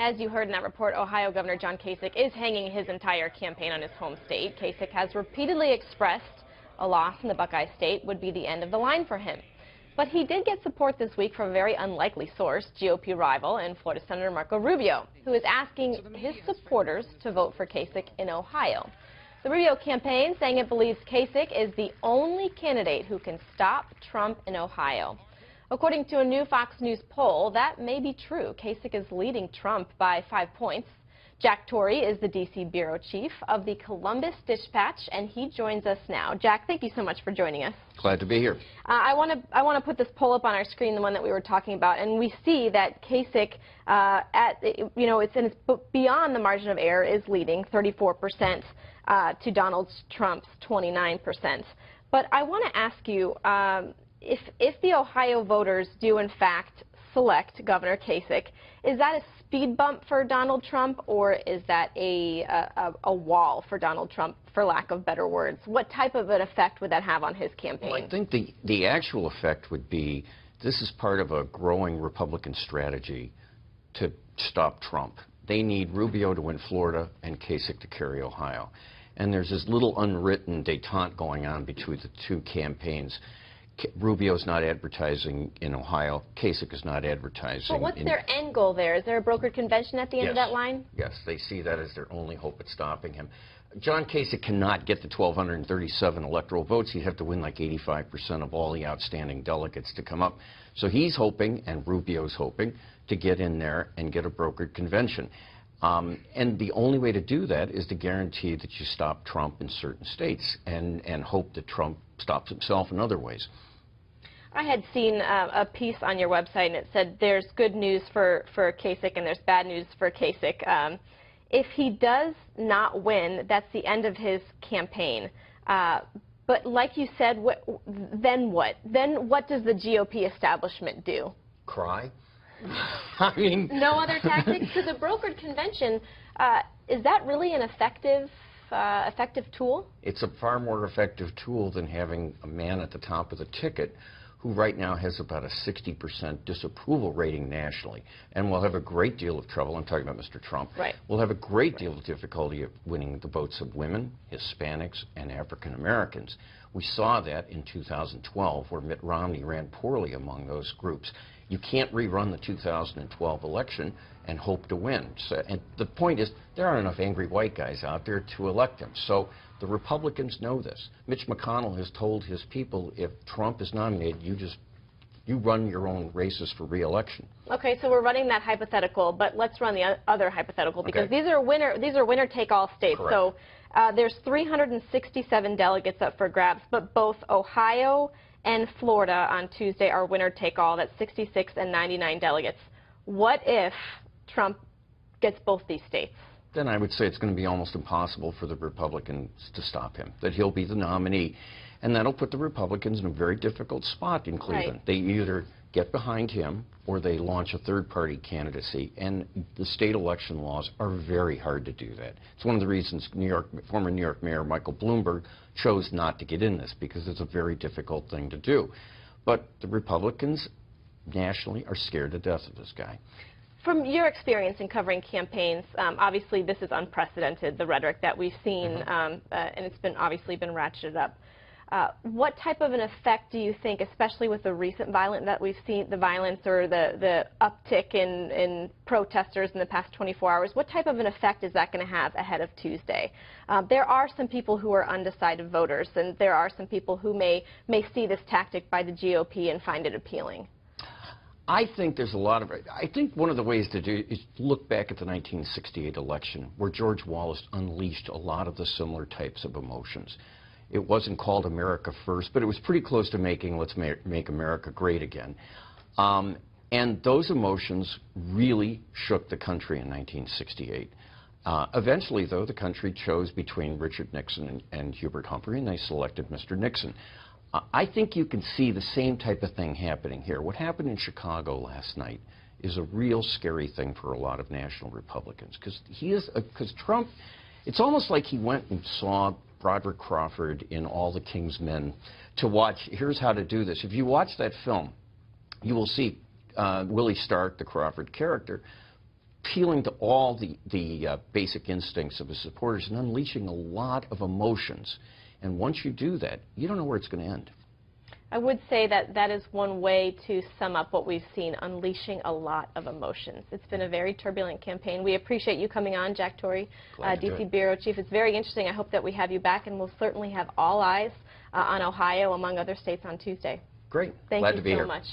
As you heard in that report, Ohio Governor John Kasich is hanging his entire campaign on his home state. Kasich has repeatedly expressed a loss in the Buckeye State would be the end of the line for him. But he did get support this week from a very unlikely source, GOP rival and Florida Senator Marco Rubio, who is asking his supporters to vote for Kasich in Ohio. The Rubio campaign saying it believes Kasich is the only candidate who can stop Trump in Ohio. According to a new Fox News poll, that may be true. Kasich is leading Trump by 5 points. Jack Torrey is the D.C. bureau chief of the Columbus Dispatch, and he joins us now. Jack, thank you so much for joining us. Glad to be here. I want to put this poll up on our screen, the one that we were talking about, and we see that Kasich, it's beyond the margin of error, is leading 34% to Donald Trump's 29%. But I want to ask you, if the Ohio voters do in fact select Governor Kasich, is that a speed bump for Donald Trump, or is that a wall for Donald Trump, for lack of better words? What type of an effect would that have on his campaign? Well, I think the actual effect would be, this is part of a growing Republican strategy to stop Trump. They need Rubio to win Florida and Kasich to carry Ohio. And there's this little unwritten détente going on between the two campaigns. Rubio's not advertising in Ohio. Kasich is not advertising. But what's their end goal there? Is there a brokered convention at the end of that line? Yes, they see that as their only hope at stopping him. John Kasich cannot get the 1,237 electoral votes. He'd have to win like 85% of all the outstanding delegates to come up. So he's hoping, and Rubio's hoping, to get in there and get a brokered convention. And the only way to do that is to guarantee that you stop Trump in certain states and hope that Trump stops himself in other ways. I had seen a piece on your website, and it said there's good news for Kasich and there's bad news for Kasich. If he does not win, that's the end of his campaign. But like you said, then what? Then what does the GOP establishment do? Cry? I mean... No other tactics? Because a brokered convention, is that really an effective tool? It's a far more effective tool than having a man at the top of the ticket who right now has about a 60% disapproval rating nationally, and will have a great deal of trouble. I'm talking about Mr. Trump. Right. Will have a great deal of difficulty of winning the votes of women, Hispanics, and African Americans. We saw that in 2012, where Mitt Romney ran poorly among those groups. You can't rerun the 2012 election and hope to win. So, and the point is, there aren't enough angry white guys out there to elect him. So the Republicans know this. Mitch McConnell has told his people, if Trump is nominated, you run your own races for re-election. Okay, so we're running that hypothetical, but let's run the other hypothetical, because these are winner-take-all states. Correct. So there's 367 delegates up for grabs, but both Ohio and Florida on Tuesday are winner-take-all. That's 66 and 99 delegates. What if Trump gets both these states? Then I would say it's going to be almost impossible for the Republicans to stop him, that he'll be the nominee. And that'll put the Republicans in a very difficult spot in Cleveland. Right. They either get behind him or they launch a third-party candidacy. And the state election laws are very hard to do that. It's one of the reasons former New York Mayor Michael Bloomberg chose not to get in this, because it's a very difficult thing to do. But the Republicans nationally are scared to death of this guy. From your experience in covering campaigns, obviously this is unprecedented, the rhetoric that we've seen, and it's obviously been ratcheted up. What type of an effect do you think, especially with the recent violence that we've seen, the violence or the uptick in protesters in the past 24 hours, what type of an effect is that going to have ahead of Tuesday? There are some people who are undecided voters, and there are some people who may see this tactic by the GOP and find it appealing. I think there's a lot of it. I think one of the ways to do is look back at the 1968 election, where George Wallace unleashed a lot of the similar types of emotions. It wasn't called America First, but it was pretty close to making Let's Make America Great Again. And those emotions really shook the country in 1968. Eventually, though, the country chose between Richard Nixon and Hubert Humphrey, and they selected Mr. Nixon. I think you can see the same type of thing happening here. What happened in Chicago last night is a real scary thing for a lot of national Republicans, because Trump, it's almost like he went and saw Broderick Crawford in All the King's Men to watch, here's how to do this. If you watch that film, you will see Willie Stark, the Crawford character, appealing to all the basic instincts of his supporters and unleashing a lot of emotions. And once you do that, you don't know where it's going to end. I would say that that is one way to sum up what we've seen, unleashing a lot of emotions. It's been a very turbulent campaign. We appreciate you coming on, Jack Torrey, D.C. Bureau Chief. It's very interesting. I hope that we have you back, and we'll certainly have all eyes on Ohio, among other states, on Tuesday. Great. Thank Glad you to be so here. much.